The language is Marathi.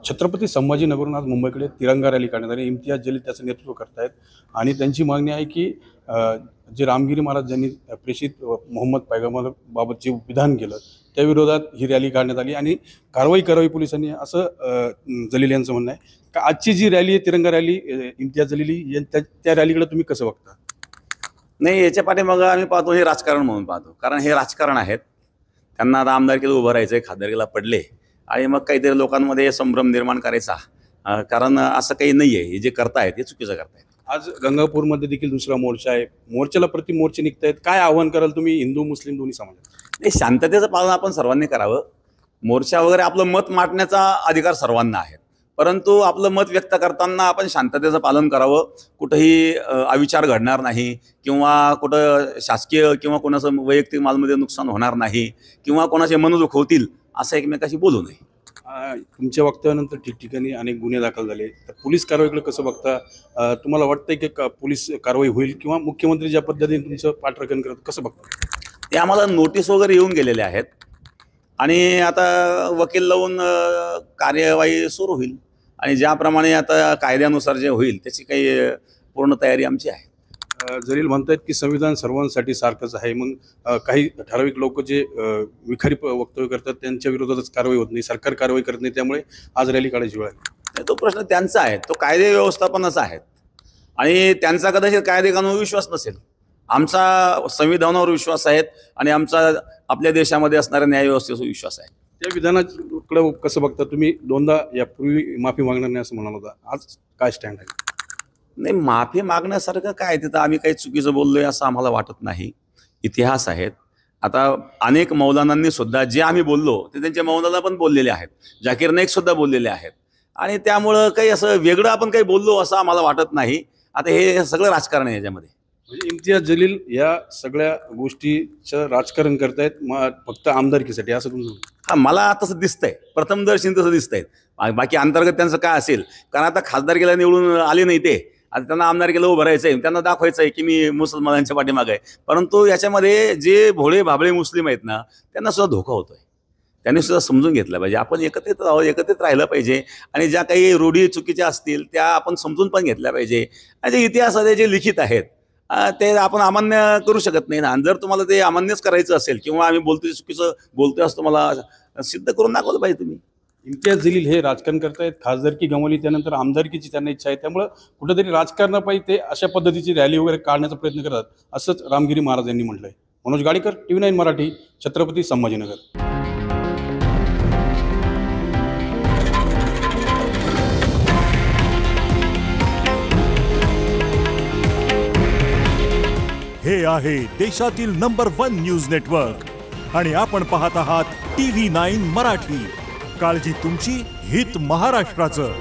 छत्रपती संभाजीनगरहून आज मुंबईकडे तिरंगा रॅली काढण्यात आली। इम्तियाज जलील त्याचं नेतृत्व करतायत आणि त्यांची मागणी आहे की जे रामगिरी महाराज यांनी प्रेषित मोहम्मद पैगंबराबाबत जे विधान केलं त्या विरोधात ही रॅली काढण्यात आली आणि कारवाई करावी पोलिसांनी, असं जलील यांचं म्हणणं आहे। का आजची जी रॅली आहे तिरंगा रॅली, इम्तियाज जलील त्या रॅलीकडे तुम्ही कसं बघता? नाही, याच्या पाठीमागं आम्ही पाहतो हे राजकारण म्हणून पाहतो, कारण हे राजकारण आहेत। त्यांना आता आमदारकीला उभं राहायचं, खासदारकीला पडले आणि मग काहीतरी लोकांमध्ये संभ्रम निर्माण करायचा, कारण असं काही नाही आहे। हे जे करतायत हे चुकीचं करतायत। आज गंगापूरमध्ये देखील दुसरा मोर्चा आहे, मोर्चाला मोर्चे निघतायत, काय आव्हान कराल तुम्ही हिंदू मुस्लिम दोन्ही समाजात? नाही, शांततेचं पालन आपण सर्वांनी करावं। मोर्चा वगैरे आपलं मत मांडण्याचा अधिकार सर्वांना आहे, परंतु आपलं मत व्यक्त करताना आपण शांततेचं पालन करावं। कुठंही अविचार घडणार नाही किंवा कुठं शासकीय किंवा कोणाचं वैयक्तिक मालमत्तेचं नुकसान होणार नाही किंवा कोणाचे मन दुखवतील असं एकमेकाशी बोलू नये। तुमच्या वक्तव्यानंतर ठिकठिकाणी अनेक गुन्हे दाखल झाले, तर पोलीस कारवाईकडे कसं बघता? तुम्हाला वाटतंय की पोलीस कारवाई होईल किंवा मुख्यमंत्री ज्या पद्धतीने तुमचं पाठराखण करत कसं बघता? ते आम्हाला नोटीस वगैरे येऊन गेलेले आहेत आणि आता वकील लावून कार्यवाही सुरू होईल आणि ज्याप्रमाणे आता कायद्यानुसार जे होईल त्याची काही पूर्ण तयारी आमची आहे। जलील म्हणतायत की संविधान सर्वांसाठी सारखंच आहे, मग काही ठराविक लोक जे विखारी वक्तव्य करतात त्यांच्या विरोधातच कारवाई होत नाही, सरकार कारवाई करत नाही, त्यामुळे आज रॅली काढायची वेळ आहे। तो प्रश्न त्यांचा आहे, तो कायदे व्यवस्थापनाचा आहे आणि त्यांचा कदाचित कायदेकानून विश्वास नसेल। आमचा संविधानावर विश्वास आहे आणि आमचा आपल्या देशामध्ये असणाऱ्या न्यायव्यवस्थेवर विश्वास आहे। त्या विधानाकडे कसं बघता तुम्ही? दोनदा यापूर्वी माफी मागणार नाही असं म्हणाल होता, आज काय स्टँड आहे? नाही, माफी मागण्यासारखं काय, तिथं आम्ही काही चुकीचं बोललोय असं आम्हाला वाटत नाही। इतिहास आहेत, आता अनेक मौलानांनी सुद्धा जे आम्ही बोललो ते त्यांच्या मौलाना पण बोललेले आहेत, जाकीर नाईक सुद्धा बोललेले आहेत आणि त्यामुळं काही असं वेगळं आपण काही बोललो असं आम्हाला वाटत नाही। आता हे सगळं राजकारण आहे याच्यामध्ये। म्हणजे इम्तियाज जलील या सगळ्या गोष्टीचं राजकारण करतायत फक्त आमदारकीसाठी, असं तुमचं? हां, मला तसं दिसतंय, प्रथमदर्शी तसं दिसतंय। बाकी अंतर्गत त्यांचं काय असेल, कारण आता खासदारकीला निवडून आले नाही ते, आता त्यांना आमदारकीला उभं राहायचं आहे, त्यांना दाखवायचं आहे की मी मुसलमानांच्या पाठीमागे आहे, परंतु याच्यामध्ये जे भोळे भाबळे मुस्लिम आहेत ना त्यांना सुद्धा धोका होतोय। त्यांनी सुद्धा समजून घेतलं पाहिजे, आपण एकत्रित राहावं, एकत्रित राहिलं पाहिजे आणि ज्या काही रूढी चुकीच्या असतील त्या आपण समजून पण घेतल्या पाहिजे आणि जे इतिहासामध्ये जे लिखित आहेत ते आपण अमान्य करू शकत नाही ना। जर तुम्हाला ते अमान्यच करायचं असेल किंवा आम्ही बोलतोय चुकीचं बोलतोय असं तुम्हाला सिद्ध करून दाखवलं पाहिजे तुम्ही। इम्तियाज जलील हे राजकारण करतायत, खासदारकी गमावली त्यानंतर आमदारकीची त्यांना इच्छा आहे, त्यामुळे कुठेतरी राजकारणापायी ते अशा पद्धतीची रॅली वगैरे काढण्याचा प्रयत्न करतात, असंच रामगिरी महाराज यांनी म्हटलंय। मनोज गाडीकर, TV9 मराठी, छत्रपती संभाजीनगर। हे आहे देशातील नंबर 1 न्यूज नेटवर्क आणि आपण पाहत आहात TV9 मराठी। काळजी तुमची, हित महाराष्ट्राचं।